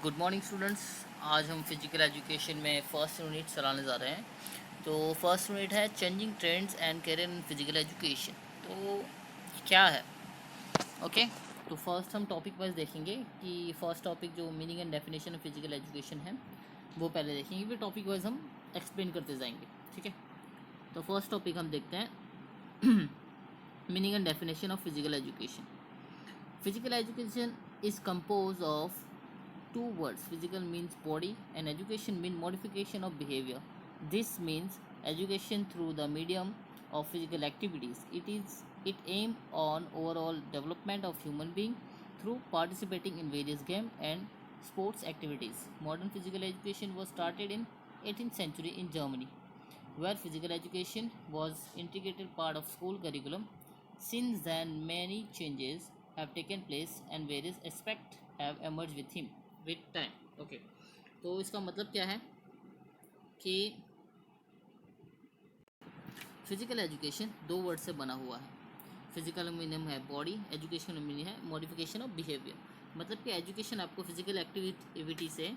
Good morning students. आज हम physical education में फ़र्स्ट यूनिट चलाने जा रहे हैं। तो फर्स्ट यूनिट है changing trends and career in physical education. तो क्या है? ओके। तो फर्स्ट हम टॉपिक वाइज देखेंगे कि फर्स्ट टॉपिक जो meaning and definition of physical education है वो पहले देखेंगे, फिर टॉपिक वाइज हम एक्सप्लेन करते जाएंगे। ठीक है। तो फर्स्ट टॉपिक हम देखते हैं meaning and definition of physical education. Physical education is compose of two words. Physical means body and education means modification of behavior. This means education through the medium of physical activities. It aim on overall development of human being through participating in various game and sports activities. Modern physical education was started in 18th century in Germany, where physical education was integrated part of school curriculum. Since then, many changes have taken place and various aspects have emerged with time. Okay. तो इसका मतलब क्या है कि physical education दो word से बना हुआ है। फिजिकल मीनिंग है बॉडी, एजुकेशन मीनिंग है मॉडिफिकेशन ऑफ बिहेवियर। मतलब कि एजुकेशन आपको फिजिकल एक्टिविटी से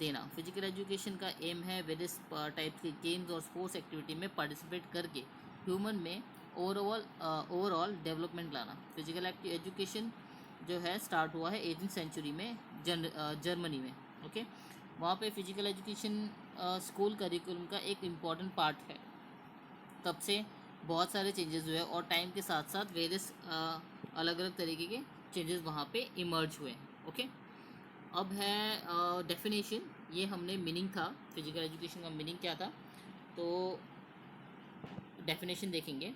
देना। फिजिकल एजुकेशन का एम है वेरियस टाइप के गेम्स और स्पोर्ट्स एक्टिविटी में पार्टिसिपेट करके ह्यूमन में ओवरऑल डेवलपमेंट लाना। फिजिकल एजुकेशन जो है स्टार्ट हुआ है 18th सेंचुरी में जर्मनी में। ओके। वहाँ पे फिजिकल एजुकेशन स्कूल करिकुलम का एक इम्पॉर्टेंट पार्ट है। तब से बहुत सारे चेंजेस हुए और टाइम के साथ साथ वेरियस अलग अलग तरीके के चेंजेस वहाँ पे इमर्ज हुए। ओके। अब है डेफिनेशन। ये हमने मीनिंग था, फिजिकल एजुकेशन का मीनिंग क्या था, तो डेफिनेशन देखेंगे।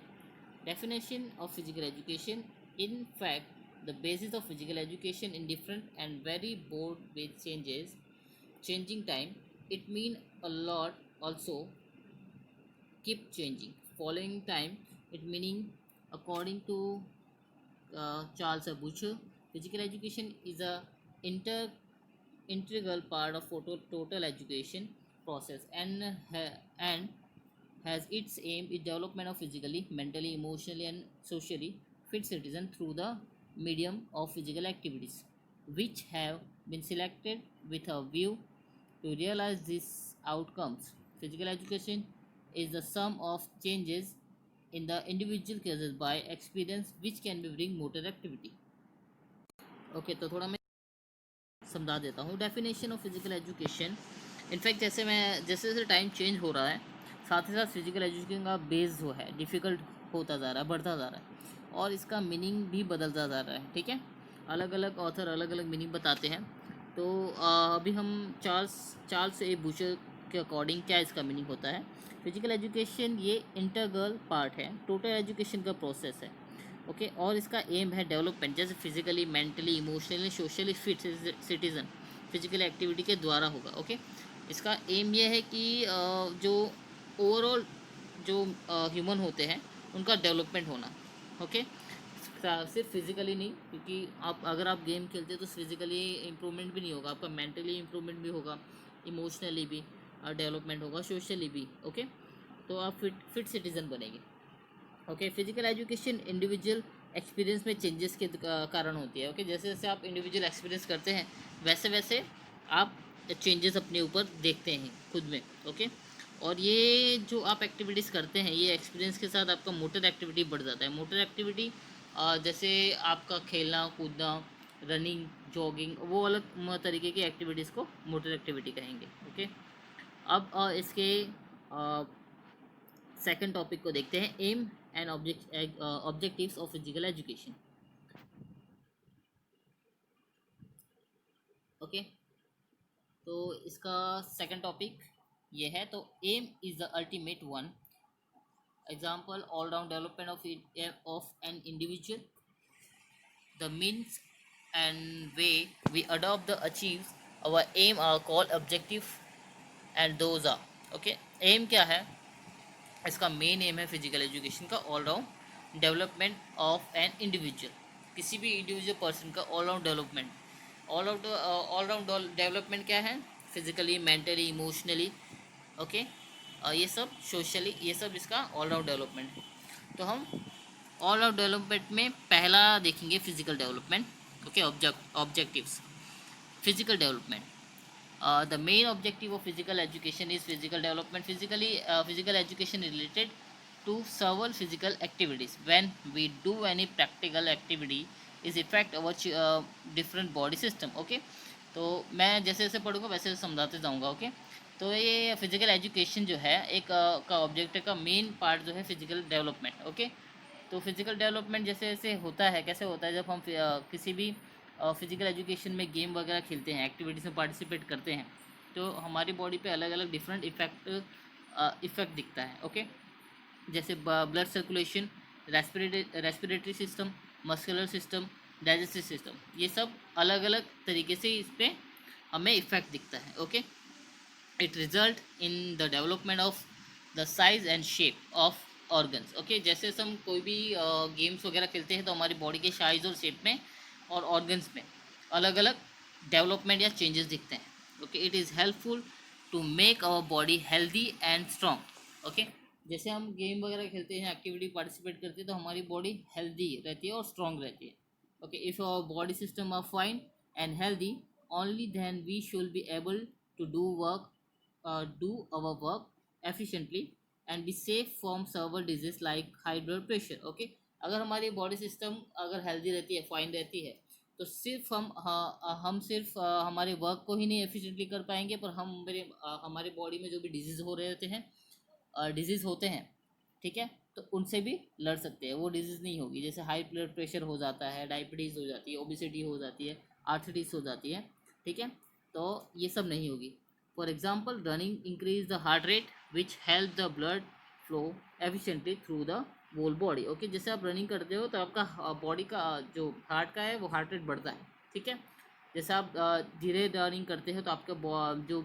Definition of physical education: in fact the basis of physical education in different and very broad with changing time. It mean a lot also keep changing following time. It meaning according to Charles Butcher, physical education is a integral part of total education process and has its aim in development of physically, mentally, emotionally, and socially fit citizen through the medium of physical activities, which have been selected with a view to realize these outcomes. Physical education is the sum of changes in the individual cases by experience which can be bring motor activity. Okay. तो थोड़ा मैं समझा देता हूँ definition of physical education. In fact जैसे जैसे time change हो रहा है, साथ ही साथ फिजिकल एजुकेशन का बेस जो है डिफ़िकल्ट होता जा रहा है, बढ़ता जा रहा है और इसका मीनिंग भी बदलता जा रहा है। ठीक है। अलग अलग ऑथर अलग अलग मीनिंग बताते हैं। तो अभी हम चार्ल्स ए बूचर के अकॉर्डिंग क्या इसका मीनिंग होता है। फिजिकल एजुकेशन ये इंटरगल पार्ट है, टोटल एजुकेशन का प्रोसेस है। ओके। और इसका एम है डेवलपमेंट, जैसे physically, mentally, emotionally, socially fit citizen physical activity के द्वारा होगा। ओके। इसका एम ये है कि जो ओवरऑल जो ह्यूमन होते हैं उनका डेवलपमेंट होना। ओके। सिर्फ फिजिकली नहीं, क्योंकि अगर आप गेम खेलते हैं तो फिजिकली इम्प्रूवमेंट भी नहीं होगा, आपका मेंटली इम्प्रूवमेंट भी होगा, इमोशनली भी डेवलपमेंट होगा, सोशली भी। ओके। तो आप फिट सिटीज़न बनेंगे। Okay. Physical education individual experience में चेंजेस के कारण होती है। ओके। जैसे जैसे आप इंडिविजुअल एक्सपीरियंस करते हैं वैसे वैसे आप चेंजेस अपने ऊपर देखते हैं खुद में। ओके। और ये जो आप एक्टिविटीज़ करते हैं ये एक्सपीरियंस के साथ आपका मोटर एक्टिविटी बढ़ जाता है। मोटर एक्टिविटी जैसे आपका खेलना कूदना, रनिंग, जॉगिंग, वो अलग तरीके की एक्टिविटीज़ को मोटर एक्टिविटी कहेंगे। ओके। अब इसके सेकंड टॉपिक को देखते हैं, aim and objectives of physical education. Okay. तो इसका सेकंड टॉपिक ये है। तो aim is the ultimate one example all round development of an individual. The means and way we adopt the achieve our aim are called objective and those are okay। Aim क्या है? इसका main aim है physical education का all round development of an individual, किसी भी individual person का all round development. All round development क्या है? फिजिकली, मेंटली, इमोशनली, ओके, ये सब सोशली, ये सब इसका ऑल राउंड डेवलपमेंट है। तो हम ऑल राउंड डेवलपमेंट में पहला देखेंगे physical development. Okay. Objectives. Physical development. The main objective of physical education is physical development. Physical education is related to several physical activities. When we do any practical activity, is affect our different body system. Okay, तो मैं जैसे जैसे पढ़ूंगा वैसे वैसे समझाते जाऊंगा. Okay, तो ये फिजिकल एजुकेशन जो है एक का ऑब्जेक्ट का मेन पार्ट जो है फिजिकल डेवलपमेंट. ओके, तो फिजिकल डेवलपमेंट जैसे जैसे होता है, कैसे होता है, जब हम किसी भी फिजिकल एजुकेशन में गेम वगैरह खेलते हैं, एक्टिविटीज़ में पार्टिसिपेट करते हैं, तो हमारी बॉडी पे अलग अलग डिफरेंट इफेक्ट दिखता है. ओके, जैसे blood circulation, respiratory system, muscular system, digestive system, ये सब अलग अलग तरीके से इस पर हमें इफेक्ट दिखता है. Okay, it result in the development of the size and shape of organs. Okay, जैसे हम कोई भी गेम्स वगैरह खेलते हैं तो हमारी बॉडी के साइज और शेप में और ऑर्गन्स में अलग अलग डेवलपमेंट या चेंजेस दिखते हैं. Okay, it is helpful to make our body healthy and strong. Okay, जैसे हम गेम वगैरह खेलते हैं, एक्टिविटी पार्टिसिपेट करते हैं, तो हमारी बॉडी हेल्दी रहती है और स्ट्रॉन्ग रहती है. Okay, if our body system are fine and healthy, only then we should be able to do our work efficiently and be safe from several diseases like high blood pressure. Okay, अगर हमारी body system अगर healthy रहती है, fine रहती है, तो सिर्फ हम सिर्फ हमारे वर्क को ही नहीं एफिशिएंटली कर पाएंगे, पर हमारे बॉडी में जो भी डिजीज़ हो रहे होते हैं, डिजीज़ होते हैं, ठीक है, तो उनसे भी लड़ सकते हैं. वो डिजीज़ नहीं होगी. जैसे हाई ब्लड प्रेशर हो जाता है, डायबिटीज़ हो जाती है, ओबिसिटी हो जाती है, आर्थराइटिस हो जाती है, ठीक है, तो ये सब नहीं होगी. For example, running increase the heart rate which help the blood flow efficiently through the whole body. Okay, जैसे आप रनिंग करते हो तो आपका बॉडी का जो हार्ट का है वो हार्ट रेट बढ़ता है. ठीक है, जैसे आप धीरे रनिंग करते हो तो आपका जो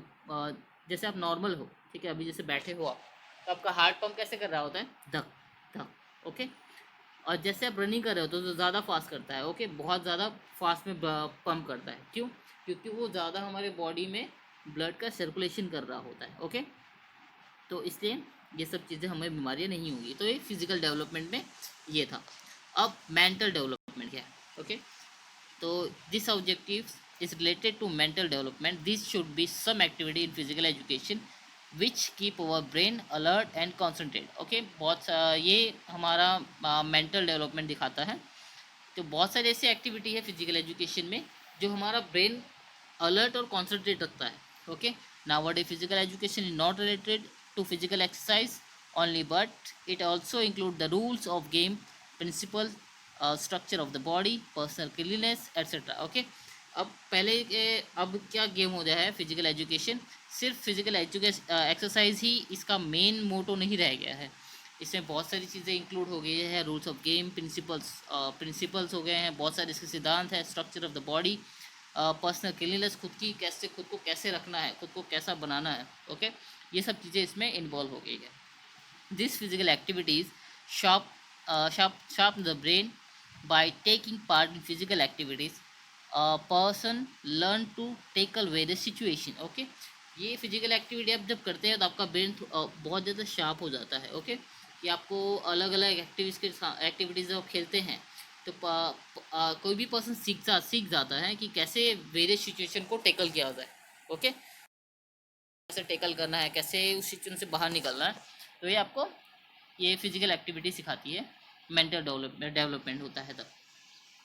जैसे आप नॉर्मल हो, ठीक है, अभी जैसे बैठे हो आप, तो आपका हार्ट पंप कैसे कर रहा होता है, धक धक. ओके, और जैसे आप रनिंग कर रहे हो तो ज़्यादा फास्ट करता है. ओके, बहुत ज़्यादा फास्ट में पंप करता है. क्यों? क्योंकि वो ज़्यादा हमारे बॉडी में ब्लड का सर्कुलेशन कर रहा होता है. ओके, तो इसलिए ये सब चीज़ें हमें बीमारियाँ नहीं होंगी. तो ये फिजिकल डेवलपमेंट में ये था. अब मेंटल डेवलपमेंट क्या है? ओके, तो this objective is related to mental development. This should be some activity in physical education which keep our brain alert and concentrate. Okay, ये हमारा मेंटल डेवलपमेंट दिखाता है. तो बहुत सारी ऐसी एक्टिविटी है फिजिकल एजुकेशन में जो हमारा ब्रेन अलर्ट और कॉन्सेंट्रेट रखता है. Okay, nowadays physical education is not related to physical exercise only, but it also include the rules of game, principle, structure of the body, personal cleanliness, etc. Okay, अब क्या game हो गया है physical education, सिर्फ physical exercise ही इसका main motto नहीं रह गया है. इसमें बहुत सारी चीज़ें इंक्लूड हो गई है. रूल्स ऑफ गेम, प्रिंसिपल्स हो गए हैं, बहुत सारे इसके सिद्धांत है, structure of the body, personal cleanliness, खुद को कैसे रखना है, खुद को कैसा बनाना है. ओके, ये सब चीज़ें इसमें इन्वॉल्व हो गई है. This physical activities sharpen the brain. By taking part in physical activities, a person learn to tackle various situation. Okay, ये फिजिकल एक्टिविटी आप जब करते हैं तो आपका ब्रेन बहुत ज़्यादा शार्प हो जाता है. ओके, कि आपको अलग अलग एक्टिविटीज़ जब खेलते हैं तो कोई भी पर्सन सीख जाता है कि कैसे वेरियस सिचुएशन को टैकल किया जाए. ओके, कैसे टैकल करना है, कैसे उस सिचुएशन से बाहर निकलना है. तो ये आपको ये फिजिकल एक्टिविटी सिखाती है. मेंटल डेवलपमेंट होता है तब.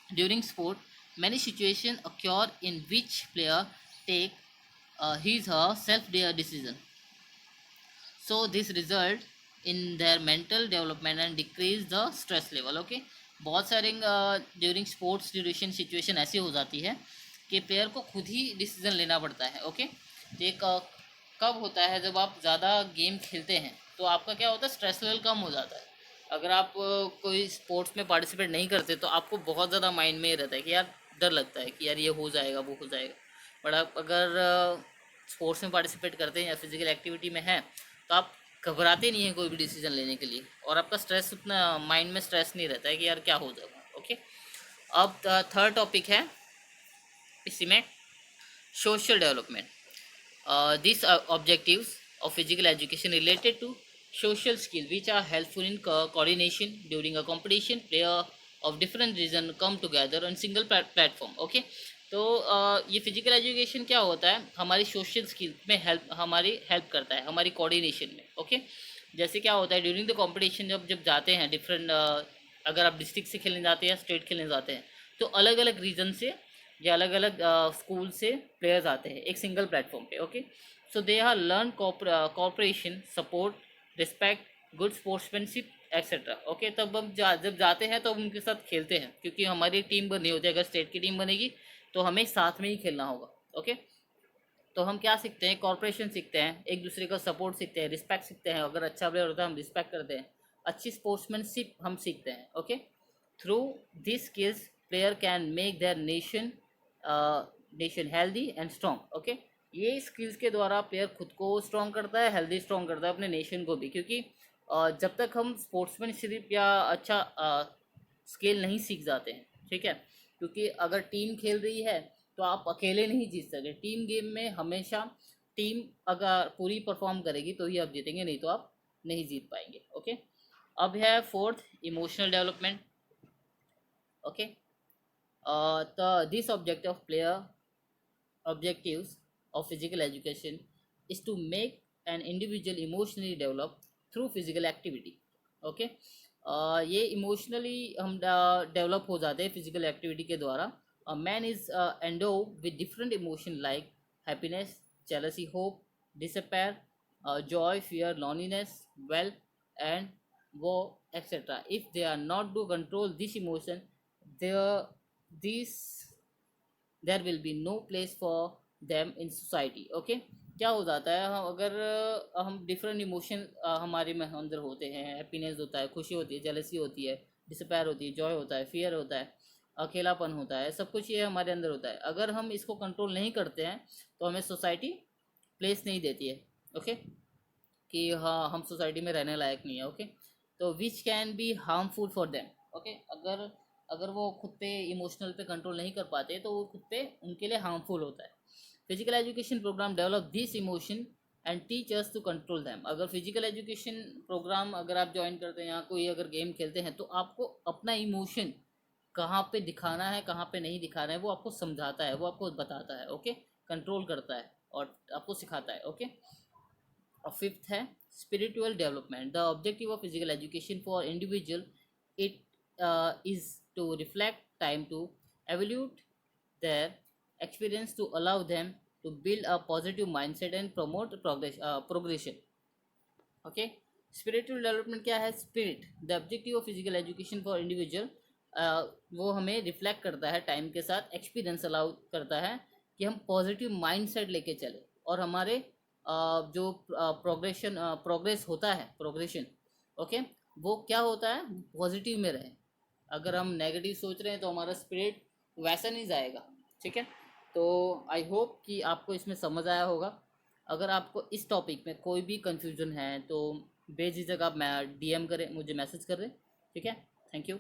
During sport many situation occur in which player take his her self decision, so this result in their mental development and decrease the stress level. Okay, बहुत सारे ड्यूरिंग स्पोर्ट्स ड्यूरेशन सिचुएशन ऐसी हो जाती है कि प्लेयर को खुद ही decision लेना पड़ता है. ओके, तो एक कब होता है, जब आप ज़्यादा गेम खेलते हैं तो आपका क्या होता है, स्ट्रेस लेवल कम हो जाता है. अगर आप कोई स्पोर्ट्स में पार्टिसिपेट नहीं करते तो आपको बहुत ज़्यादा माइंड में रहता है कि यार, डर लगता है कि यार ये हो जाएगा वो हो जाएगा. बट आप अगर स्पोर्ट्स में पार्टिसिपेट करते हैं या फिजिकल एक्टिविटी में हैं तो आप घबराते नहीं हैं कोई भी डिसीजन लेने के लिए, और आपका स्ट्रेस उतना माइंड में स्ट्रेस नहीं रहता है कि यार क्या हो जाएगा. ओके, अब थर्ड टॉपिक है इसी में social development. This objectives of physical education related to social skill which are helpful in coordination during a competition. Player of different region come together on single platform. Okay, तो ये physical education क्या होता है, हमारी social skill में हमारी help करता है, हमारी कोऑर्डिनेशन में। ओके, जैसे क्या होता है ड्यूरिंग द कंपटीशन, जब जब जाते हैं डिफरेंट, अगर आप डिस्ट्रिक्ट से खेलने जाते हैं या स्टेट खेलने जाते हैं, तो अलग अलग रीजन से या अलग अलग स्कूल से प्लेयर्स आते हैं एक सिंगल प्लेटफॉर्म पे। Okay, so they have learn cooperation, support, respect, good sportsmanship etcetera. Okay, तब हम जब जाते हैं तो हम उनके साथ खेलते हैं, क्योंकि हमारी टीम बनी होती है। अगर स्टेट की टीम बनेगी तो हमें साथ में ही खेलना होगा। ओके, तो हम क्या सीखते हैं, कॉर्पोरेशन सीखते हैं, एक दूसरे का सपोर्ट सीखते हैं, रिस्पेक्ट सीखते हैं, अगर अच्छा प्लेयर होता है हम रिस्पेक्ट करते हैं, अच्छी स्पोर्ट्समैनशिप हम सीखते हैं। Okay, through this skills player can make their nation healthy and strong. Okay, ये स्किल्स के द्वारा प्लेयर खुद को स्ट्रॉन्ग करता है, हेल्दी स्ट्रॉन्ग करता है, अपने नेशन को भी। क्योंकि जब तक हम स्पोर्ट्समैनशिप या अच्छा स्किल नहीं सीख जाते हैं, ठीक है, क्योंकि अगर टीम खेल रही है तो आप अकेले नहीं जीत सकते। टीम गेम में हमेशा टीम अगर पूरी परफॉर्म करेगी तो ही आप जीतेंगे, नहीं तो आप नहीं जीत पाएंगे। ओके, अब है fourth, emotional development. Okay, the this objectives of physical education is to make an individual emotionally develop through physical activity. Okay, ये इमोशनली हम डेवलप हो जाते हैं फिजिकल एक्टिविटी के द्वारा। Man is endo with different emotion like happiness, jealousy, hope, despair, joy, fear, loneliness, wealth, and woe, etc. If they are not to control this emotion, there these there will be no place for them in society. Okay, क्या हो जाता है, हम अगर हम different emotion हमारे में अंदर होते हैं, हैप्पीनेस होता है, खुशी होती है, जेलसी होती है, डिस्पेयर होती है, जॉय होता है, फियर होता है, अकेलापन होता है, सब कुछ ये हमारे अंदर होता है। अगर हम इसको कंट्रोल नहीं करते हैं तो हमें सोसाइटी प्लेस नहीं देती है। ओके, कि हाँ हम सोसाइटी में रहने लायक नहीं है। ओके, तो which can be harmful for them. Okay, अगर अगर वो खुद पे इमोशनल पे कंट्रोल नहीं कर पाते तो वो खुद पे उनके लिए हार्मफुल होता है। Physical education program develop this emotion and teach us to control them. अगर फिजिकल एजुकेशन प्रोग्राम अगर आप ज्वाइन करते हैं या कोई अगर गेम खेलते हैं तो आपको अपना इमोशन कहाँ पे दिखाना है, कहाँ पे नहीं दिखाना है, वो आपको समझाता है, वो आपको बताता है। ओके, कंट्रोल करता है और आपको सिखाता है। ओके, और फिफ्थ है spiritual development. The objective of physical education for individual it is to reflect time to evaluate their experience to allow them to build a positive mindset and promote progression. Okay, spiritual development क्या है, spirit the objective of physical education for individual, वो हमें reflect करता है time के साथ, experience allow करता है कि हम पॉजिटिव माइंडसेट लेके चले और हमारे जो प्रोग्रेस होता है, प्रोग्रेशन, ओके, वो क्या होता है, पॉजिटिव में रहे। अगर हम नेगेटिव सोच रहे हैं तो हमारा स्पिरिट वैसा नहीं जाएगा। ठीक है, तो आई होप कि आपको इसमें समझ आया होगा। अगर आपको इस टॉपिक में कोई भी कंफ्यूजन है तो बेझिझक आप मैं DM करें, मुझे मैसेज कर दें। ठीक है, थैंक यू।